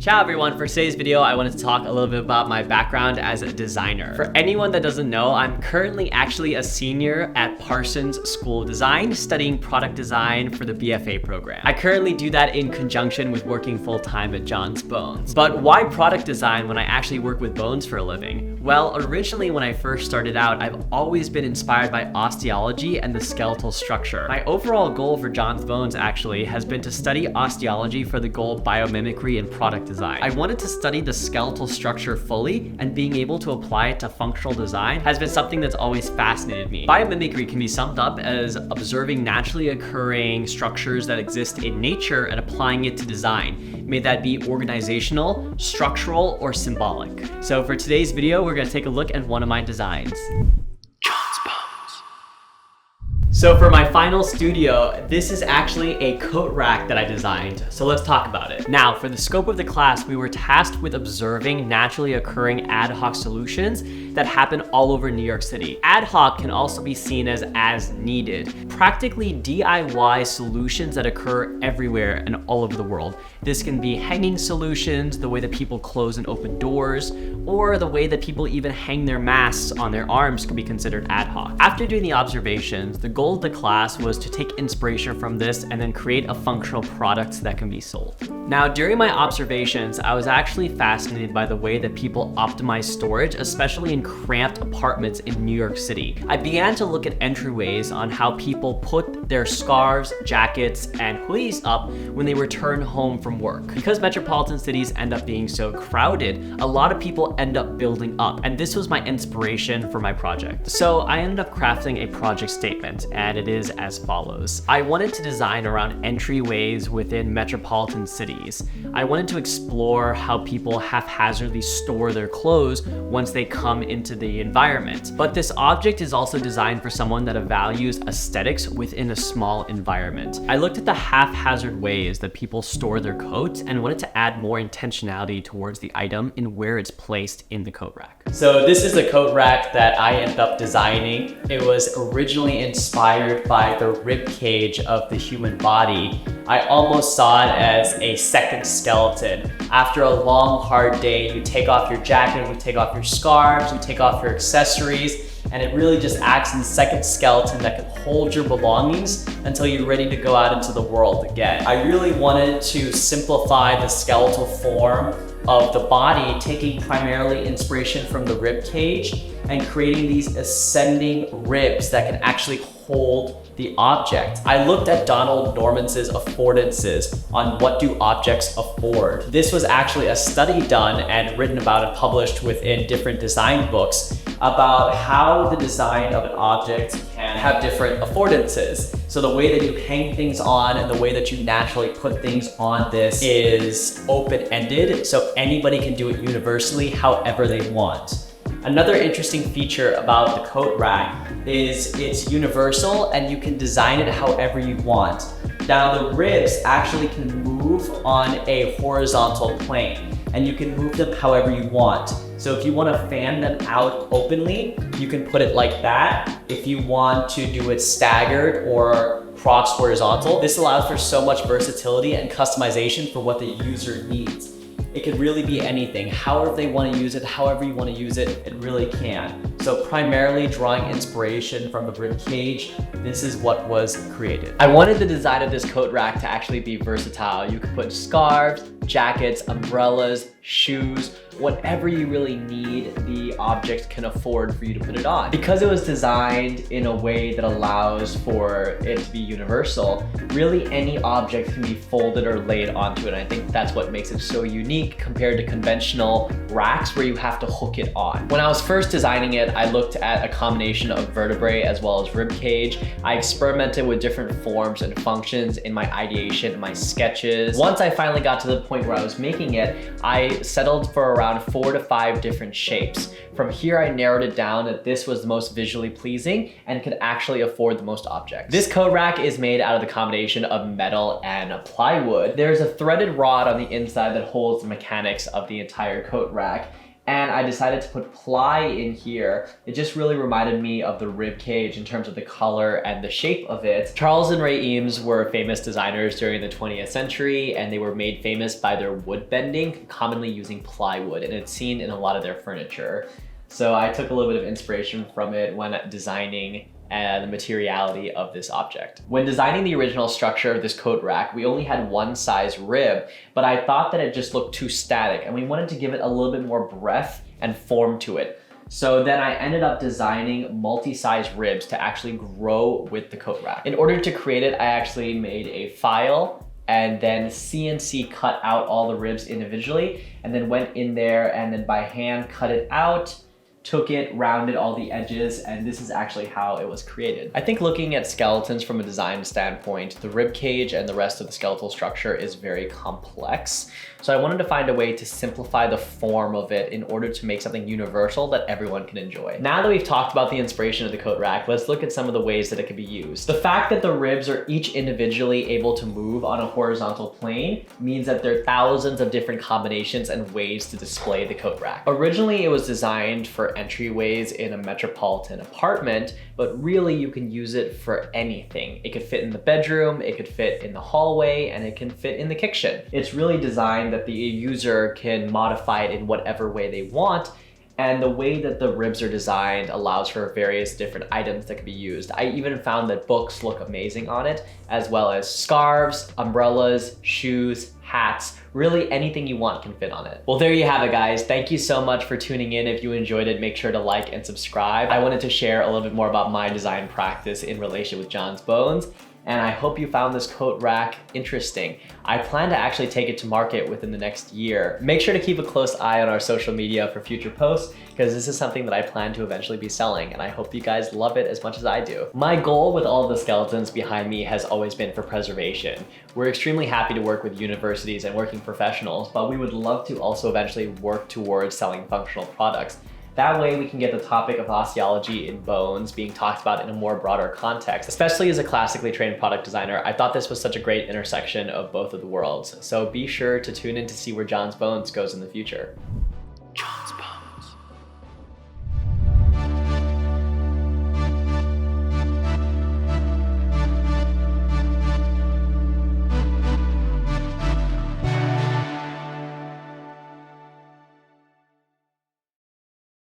Ciao everyone, for today's video I wanted to talk a little bit about my background as a designer. For anyone that doesn't know, I'm currently actually a senior at Parsons School of Design studying product design for the BFA program. I currently do that in conjunction with working full-time at JonsBones. But why product design when I actually work with bones for a living? Well, originally when I first started out, I've always been inspired by osteology and the skeletal structure. My overall goal for JonsBones actually has been to study osteology for the goal of biomimicry and product design. I wanted to study the skeletal structure fully, and being able to apply it to functional design has been something that's always fascinated me. Biomimicry can be summed up as observing naturally occurring structures that exist in nature and applying it to design, may that be organizational, structural, or symbolic. So for today's video, we're going to take a look at one of my designs. So for my final studio, this is actually a coat rack that I designed. So let's talk about it. Now, for the scope of the class, we were tasked with observing naturally occurring ad hoc solutions that happen all over New York City. Ad hoc can also be seen as needed, practically DIY solutions that occur everywhere and all over the world. This can be hanging solutions, the way that people close and open doors, or the way that people even hang their masks on their arms can be considered ad hoc. After doing the observations, the goal of the class was to take inspiration from this and then create a functional product that can be sold. Now, during my observations, I was actually fascinated by the way that people optimize storage, especially in cramped apartments in New York City. I began to look at entryways on how people put their scarves, jackets, and hoodies up when they return home from work. Because metropolitan cities end up being so crowded, a lot of people end up building up, and this was my inspiration for my project. So I ended up crafting a project statement, and it is as follows. I wanted to design around entryways within metropolitan cities. I wanted to explore how people haphazardly store their clothes once they come into the environment. But this object is also designed for someone that values aesthetics within a small environment. I looked at the haphazard ways that people store their coats and wanted to add more intentionality towards the item and where it's placed in the coat rack. So this is the coat rack that I ended up designing. It was originally inspired by the rib cage of the human body. I almost saw it as a second skeleton. After a long, hard day, you take off your jacket, you take off your scarves, you take off your accessories, and it really just acts as a second skeleton that can hold your belongings until you're ready to go out into the world again. I really wanted to simplify the skeletal form of the body, taking primarily inspiration from the rib cage and creating these ascending ribs that can actually hold the object. I looked at Donald Norman's affordances on what do objects afford. This was actually a study done and written about and published within different design books about how the design of an object can have different affordances. So the way that you hang things on and the way that you naturally put things on this is open-ended, so anybody can do it universally however they want. Another interesting feature about the coat rack is it's universal and you can design it however you want. Now the ribs actually can move on a horizontal plane and you can move them however you want. So if you want to fan them out openly, you can put it like that. If you want to do it staggered or cross horizontal, this allows for so much versatility and customization for what the user needs. It could really be anything. However they want to use it, however you want to use it, it really can. So primarily drawing inspiration from the rib cage, this is what was created. I wanted the design of this coat rack to actually be versatile. You could put scarves, jackets, umbrellas, shoes, whatever you really need, the object can afford for you to put it on. Because it was designed in a way that allows for it to be universal, really any object can be folded or laid onto it. And I think that's what makes it so unique compared to conventional racks where you have to hook it on. When I was first designing it, I looked at a combination of vertebrae as well as rib cage. I experimented with different forms and functions in my ideation and my sketches. Once I finally got to the point where I was making it, I settled for around 4 to 5 different shapes. From here, I narrowed it down that this was the most visually pleasing and could actually afford the most objects. This coat rack is made out of the combination of metal and plywood. There's a threaded rod on the inside that holds the mechanics of the entire coat rack. and I decided to put ply in here. It just really reminded me of the rib cage in terms of the color and the shape of it. Charles and Ray Eames were famous designers during the 20th century, and they were made famous by their wood bending, commonly using plywood, and it's seen in a lot of their furniture. So I took a little bit of inspiration from it when designing the materiality of this object. When designing the original structure of this coat rack, we only had one size rib, but I thought that it just looked too static, and we wanted to give it a little bit more breadth and form to it. So then I ended up designing multi-size ribs to actually grow with the coat rack. In order to create it, I actually made a file and then CNC cut out all the ribs individually, and then went in there and then by hand cut it out, took it, rounded all the edges, and this is actually how it was created. I think looking at skeletons from a design standpoint, the rib cage and the rest of the skeletal structure is very complex. So I wanted to find a way to simplify the form of it in order to make something universal that everyone can enjoy. Now that we've talked about the inspiration of the coat rack, let's look at some of the ways that it can be used. The fact that the ribs are each individually able to move on a horizontal plane means that there are thousands of different combinations and ways to display the coat rack. Originally, it was designed for entryways in a metropolitan apartment, but really you can use it for anything. It could fit in the bedroom, it could fit in the hallway, and it can fit in the kitchen. It's really designed that the user can modify it in whatever way they want, and the way that the ribs are designed allows for various different items that can be used. I even found that books look amazing on it, as well as scarves, umbrellas, shoes, hats, really anything you want can fit on it. Well, there you have it, guys. Thank you so much for tuning in. If you enjoyed it, make sure to like and subscribe. I wanted to share a little bit more about my design practice in relation with JonsBones, and I hope you found this coat rack interesting. I plan to actually take it to market within the next year. Make sure to keep a close eye on our social media for future posts, because this is something that I plan to eventually be selling, and I hope you guys love it as much as I do. My goal with all of the skeletons behind me has always been for preservation. We're extremely happy to work with universities and working professionals, but we would love to also eventually work towards selling functional products. That way we can get the topic of osteology in bones being talked about in a more broader context. Especially as a classically trained product designer, I thought this was such a great intersection of both of the worlds. So be sure to tune in to see where JonsBones goes in the future.